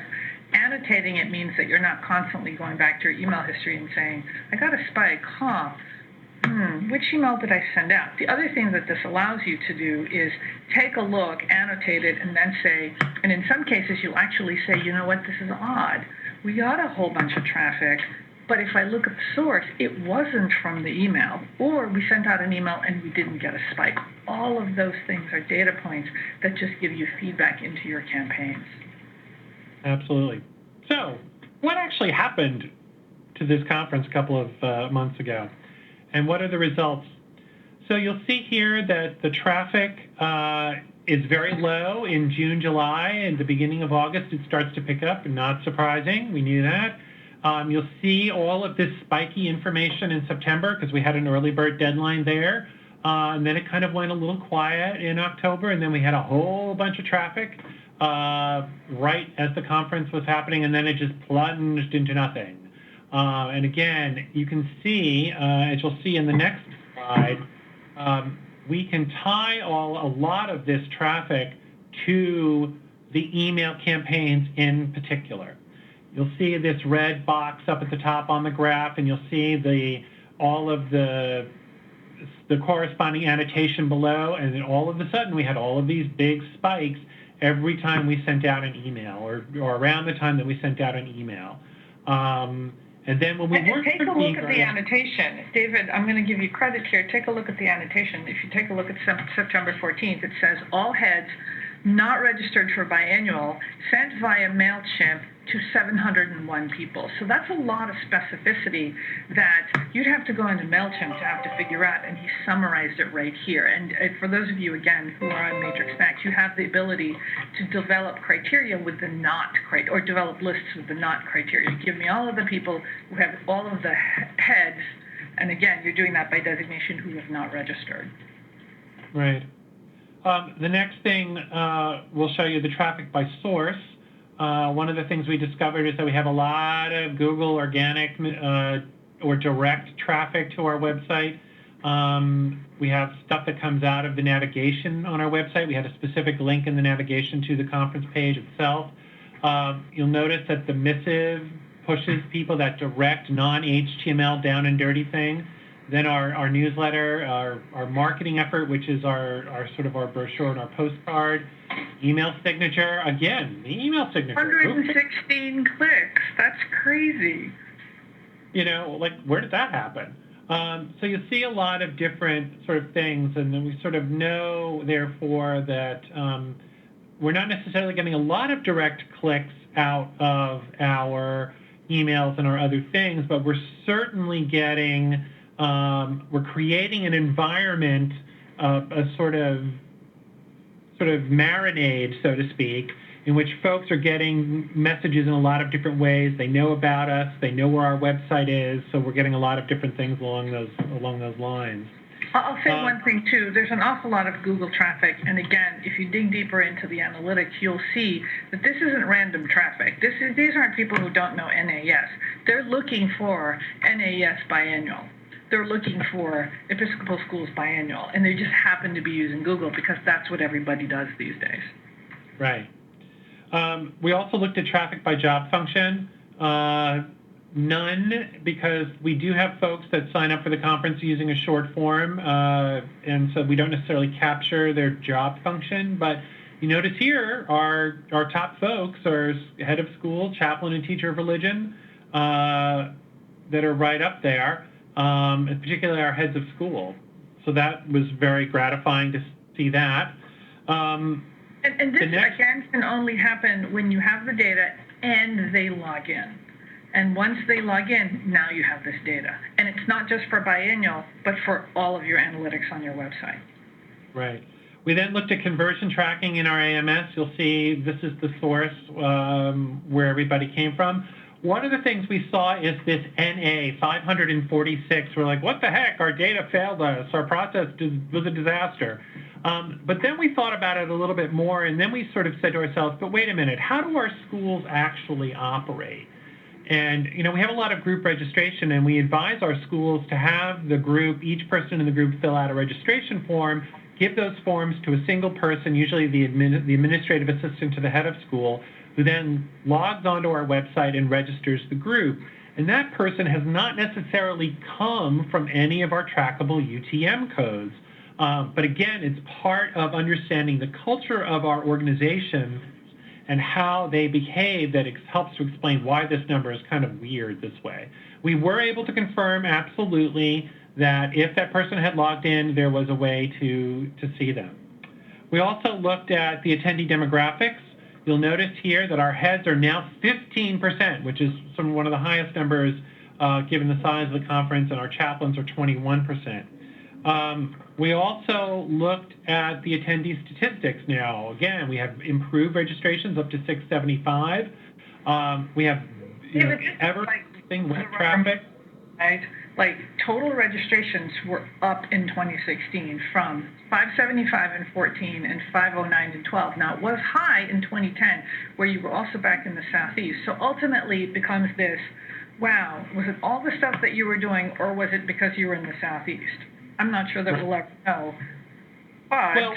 Annotating it means that you're not constantly going back to your email history and saying, I got a spike, which email did I send out? The other thing that this allows you to do is take a look, annotate it, and then say, and in some cases you'll actually say, you know what, this is odd. We got a whole bunch of traffic, but if I look at the source, it wasn't from the email, or we sent out an email and we didn't get a spike. All of those things are data points that just give you feedback into your campaigns. Absolutely. So, what actually happened to this conference a couple of months ago? And what are the results? So you'll see here that the traffic is very low in June, July, and the beginning of August it starts to pick up, not surprising, we knew that. You'll see all of this spiky information in September because we had an early bird deadline there. And then it kind of went a little quiet in October, and then we had a whole bunch of traffic right as the conference was happening, and then it just plunged into nothing. And again, you can see, as you'll see in the next slide, we can tie a lot of this traffic to the email campaigns in particular. You'll see this red box up at the top on the graph, and you'll see all of the corresponding annotation below, and then all of a sudden we had all of these big spikes every time we sent out an email, or around the time that we sent out an email. And then when we weren't take a look at the annotation. David, I'm going to give you credit here. Take a look at the annotation. If you take a look at September 14th, it says all heads not registered for biannual sent via MailChimp to 701 people. So that's a lot of specificity that you'd have to go into MailChimp to have to figure out, and he summarized it right here. And for those of you, again, who are on Matrix Max, you have the ability to develop criteria with the not criteria, or develop lists with the not criteria. Give me all of the people who have all of the heads, and again, you're doing that by designation who have not registered. Right. The next thing we'll show you the traffic by source. One of the things we discovered is that we have a lot of Google organic or direct traffic to our website. We have stuff that comes out of the navigation on our website. We had a specific link in the navigation to the conference page itself. You'll notice that the missive pushes people, that direct non-HTML down and dirty thing. Then our newsletter, our marketing effort, which is our sort of our brochure and our postcard, email signature. Again, the email signature. 116 clicks. That's crazy. You know, like, where did that happen? So you see a lot of different sort of things, and then we sort of know, therefore, that we're not necessarily getting a lot of direct clicks out of our emails and our other things, but we're certainly getting, we're creating an environment, a sort of marinade, so to speak, in which folks are getting messages in a lot of different ways. They know about us, they know where our website is, so we're getting a lot of different things along those lines. I'll say one thing too. There's an awful lot of Google traffic, and again, if you dig deeper into the analytics, you'll see that this isn't random traffic. These aren't people who don't know NAES. They're looking for NAES biennial. They're looking for Episcopal Schools biennial, and they just happen to be using Google because that's what everybody does these days. Right. We also looked at traffic by job function. None, because we do have folks that sign up for the conference using a short form, and so we don't necessarily capture their job function. But you notice here, our top folks are head of school, chaplain, and teacher of religion that are right up there, and particularly our heads of school. So that was very gratifying to see that. And this, again, can only happen when you have the data and they log in. And once they log in, now you have this data. And it's not just for biennial, but for all of your analytics on your website. Right. We then looked at conversion tracking in our AMS. You'll see this is the source where everybody came from. One of the things we saw is this NA 546. We're like, what the heck? Our data failed us. Our process was a disaster. But then we thought about it a little bit more, and then we sort of said to ourselves, but wait a minute, how do our schools actually operate? And, you know, we have a lot of group registration, and we advise our schools to have the group, each person in the group, fill out a registration form, give those forms to a single person, usually the administrative assistant to the head of school, who then logs onto our website and registers the group. And that person has not necessarily come from any of our trackable UTM codes. But again, it's part of understanding the culture of our organization and how they behave that helps to explain why this number is kind of weird this way. We were able to confirm absolutely that if that person had logged in, there was a way to see them. We also looked at the attendee demographics. You'll notice here that our heads are now 15%, which is one of the highest numbers given the size of the conference, and our chaplains are 21%. We also looked at the attendee statistics now. Again, we have improved registrations up to 675. We have everything with traffic. Right? Like, total registrations were up in 2016 from 575 in 14 and 509 in 12. Now, it was high in 2010, where you were also back in the Southeast. So ultimately, it becomes this, wow, was it all the stuff that you were doing, or was it because you were in the Southeast? I'm not sure that we'll ever know. But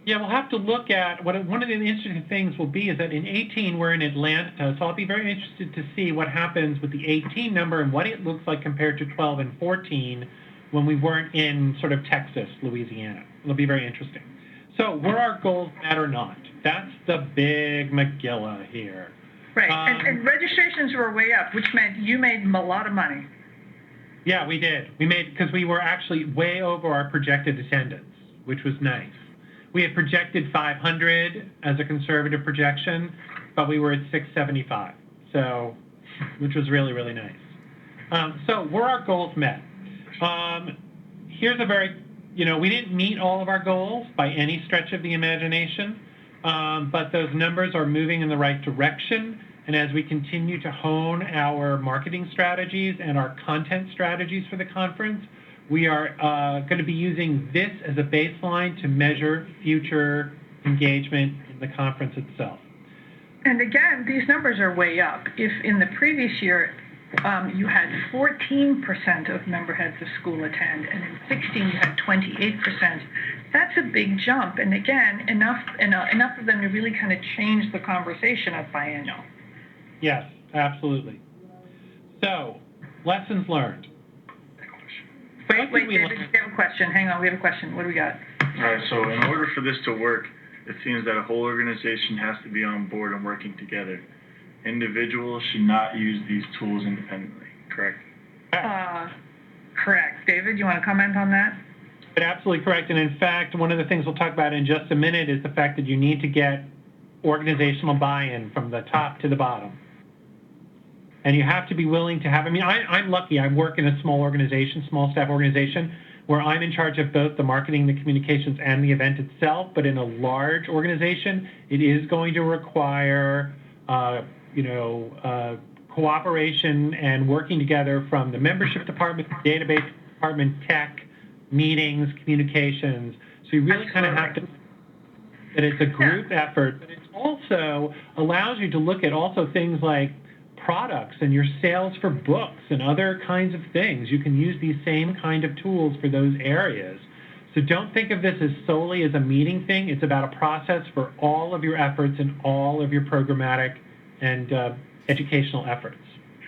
we'll have to look at one of the interesting things will be is that in 18 we're in Atlanta, so I'll be very interested to see what happens with the 18 number and what it looks like compared to 12 and 14 when we weren't in sort of Texas, Louisiana. It'll be very interesting. So were our goals met or not? That's the big Megillah here. Right, and registrations were way up, which meant you made a lot of money. Yeah, we did. We made, because we were actually way over our projected attendance, which was nice. We had projected 500 as a conservative projection, but we were at 675, so, which was really, really nice. So were our goals met? Here's a very, we didn't meet all of our goals by any stretch of the imagination, but those numbers are moving in the right direction. And as we continue to hone our marketing strategies and our content strategies for the conference, we are going to be using this as a baseline to measure future engagement in the conference itself. And again, these numbers are way up. If in the previous year you had 14% of member heads of school attend, and in 16 you had 28%, that's a big jump. And again, enough of them to really kind of change the conversation of biennial. Yes, absolutely. So, lessons learned. Wait, David, we have a question. Hang on, we have a question. What do we got? All right, so in order for this to work, it seems that a whole organization has to be on board and working together. Individuals should not use these tools independently, correct? Correct. David, you want to comment on that? Absolutely correct. And in fact, one of the things we'll talk about in just a minute is the fact that you need to get organizational buy-in from the top to the bottom. And you have to be willing to have, I'm lucky. I work in a small organization, small staff organization, where I'm in charge of both the marketing, the communications, and the event itself. But in a large organization, it is going to require, cooperation and working together from the membership department, database department, tech, meetings, communications. So you really kind of have to, that it's a group effort, but it also allows you to look at also things like products and your sales for books and other kinds of things. You can use these same kind of tools for those areas. So don't think of this as solely as a meeting thing. It's about a process for all of your efforts and all of your programmatic and educational efforts.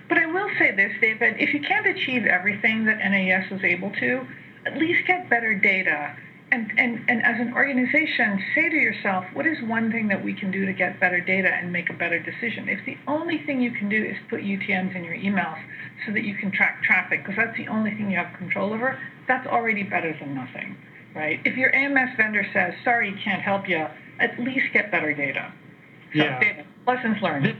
But I will say this, David, if you can't achieve everything that NAES is able to, at least get better data. And as an organization, say to yourself, what is one thing that we can do to get better data and make a better decision? If the only thing you can do is put UTMs in your emails so that you can track traffic, because that's the only thing you have control over, that's already better than nothing, right? If your AMS vendor says, sorry, can't help you, at least get better data. So, yeah. David, lessons learned.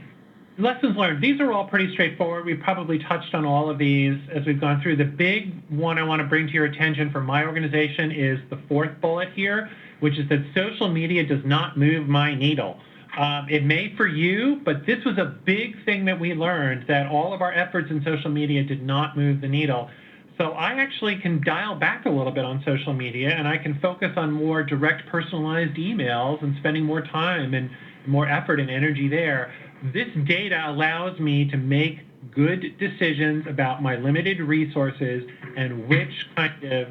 Lessons learned. These are all pretty straightforward. We've probably touched on all of these as we've gone through. The big one I want to bring to your attention for my organization is the fourth bullet here, which is that social media does not move my needle. It may for you, but this was a big thing that we learned, that all of our efforts in social media did not move the needle. So I actually can dial back a little bit on social media, and I can focus on more direct personalized emails and spending more time and more effort and energy there. This data allows me to make good decisions about my limited resources and which kind of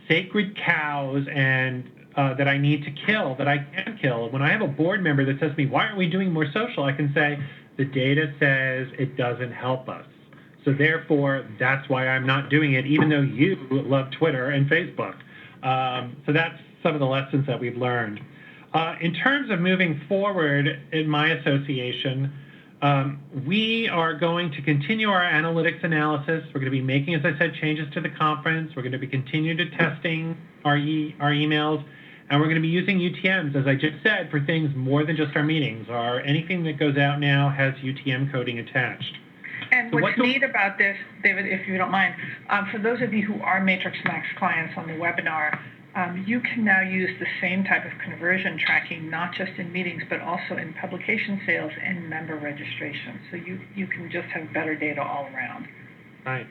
sacred cows and that I need to kill, that I can kill. When I have a board member that says to me, why aren't we doing more social? I can say, the data says it doesn't help us. So therefore, that's why I'm not doing it, even though you love Twitter and Facebook. So that's some of the lessons that we've learned. In terms of moving forward in my association, we are going to continue our analytics analysis. We're going to be making, as I said, changes to the conference. We're going to be continuing to testing our emails, and we're going to be using UTMs, as I just said, for things more than just our meetings. Anything that goes out now has UTM coding attached. And what's neat about this, David, if you don't mind, for those of you who are Matrix Max clients on the webinar, you can now use the same type of conversion tracking, not just in meetings, but also in publication sales and member registration. So you can just have better data all around. Right.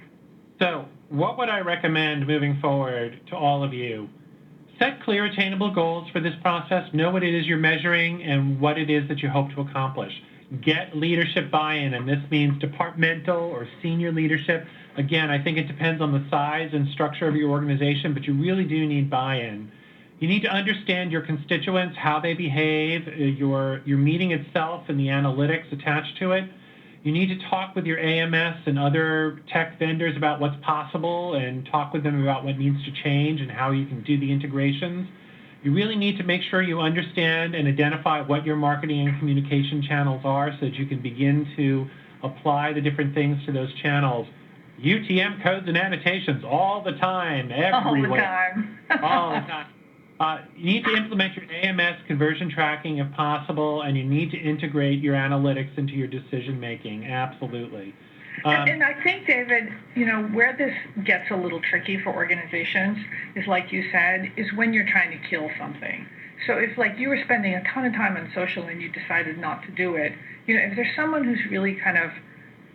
So what would I recommend moving forward to all of you? Set clear, attainable goals for this process. Know what it is you're measuring and what it is that you hope to accomplish. Get leadership buy-in, and this means departmental or senior leadership. Again, I think it depends on the size and structure of your organization, but you really do need buy-in. You need to understand your constituents, how they behave, your meeting itself and the analytics attached to it. You need to talk with your AMS and other tech vendors about what's possible and talk with them about what needs to change and how you can do the integrations. You really need to make sure you understand and identify what your marketing and communication channels are so that you can begin to apply the different things to those channels. UTM codes and annotations all the time, everywhere. All the time. You need to implement your AMS conversion tracking if possible, and you need to integrate your analytics into your decision making. Absolutely. And I think, David, where this gets a little tricky for organizations is, like you said, is when you're trying to kill something. So if, like, you were spending a ton of time on social and you decided not to do it, if there's someone who's really kind of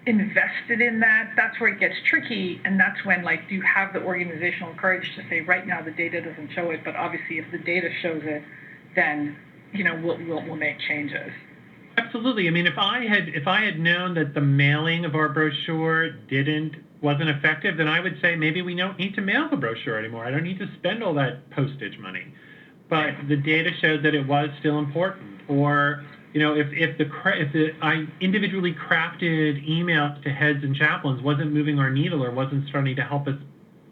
invested in that, that's where it gets tricky, and that's when, like, you have the organizational courage to say, right now the data doesn't show it, but obviously if the data shows it, then we'll make changes. Absolutely. I mean, if I had known that the mailing of our brochure wasn't effective, then I would say maybe we don't need to mail the brochure anymore. I don't need to spend all that postage money. But the data showed that it was still important. Or if I individually crafted emails to heads and chaplains wasn't moving our needle or wasn't starting to help us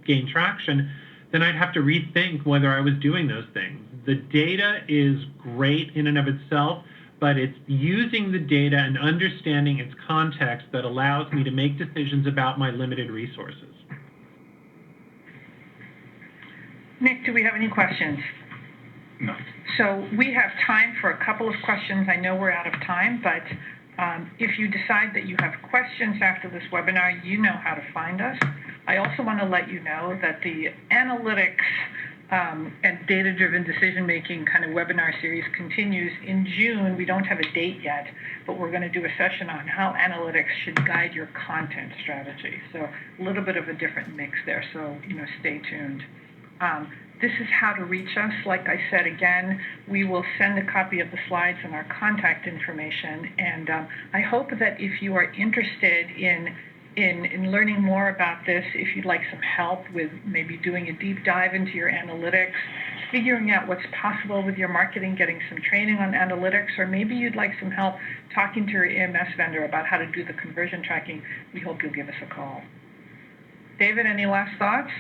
gain traction, then I'd have to rethink whether I was doing those things. The data is great in and of itself, but it's using the data and understanding its context that allows me to make decisions about my limited resources. Nick, do we have any questions? No. So we have time for a couple of questions. I know we're out of time, but if you decide that you have questions after this webinar, you know how to find us. I also want to let you know that the analytics and data-driven decision-making kind of webinar series continues in June. We don't have a date yet, but we're going to do a session on how analytics should guide your content strategy. So a little bit of a different mix there, so stay tuned. This is how to reach us. Like I said, again, we will send a copy of the slides and our contact information. And I hope that if you are interested in learning more about this, if you'd like some help with maybe doing a deep dive into your analytics, figuring out what's possible with your marketing, getting some training on analytics, or maybe you'd like some help talking to your EMS vendor about how to do the conversion tracking, we hope you'll give us a call. David, any last thoughts?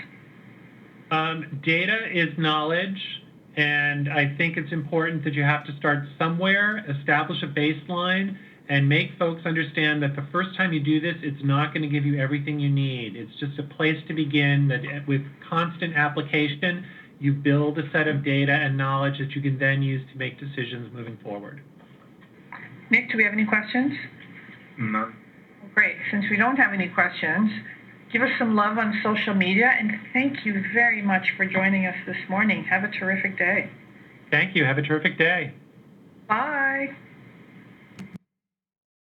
Data is knowledge, and I think it's important that you have to start somewhere, establish a baseline, and make folks understand that the first time you do this, it's not going to give you everything you need. It's just a place to begin, that with constant application, you build a set of data and knowledge that you can then use to make decisions moving forward. Nick, do we have any questions? No. Great. Since we don't have any questions, give us some love on social media, and thank you very much for joining us this morning. Have a terrific day. Thank you. Have a terrific day. Bye.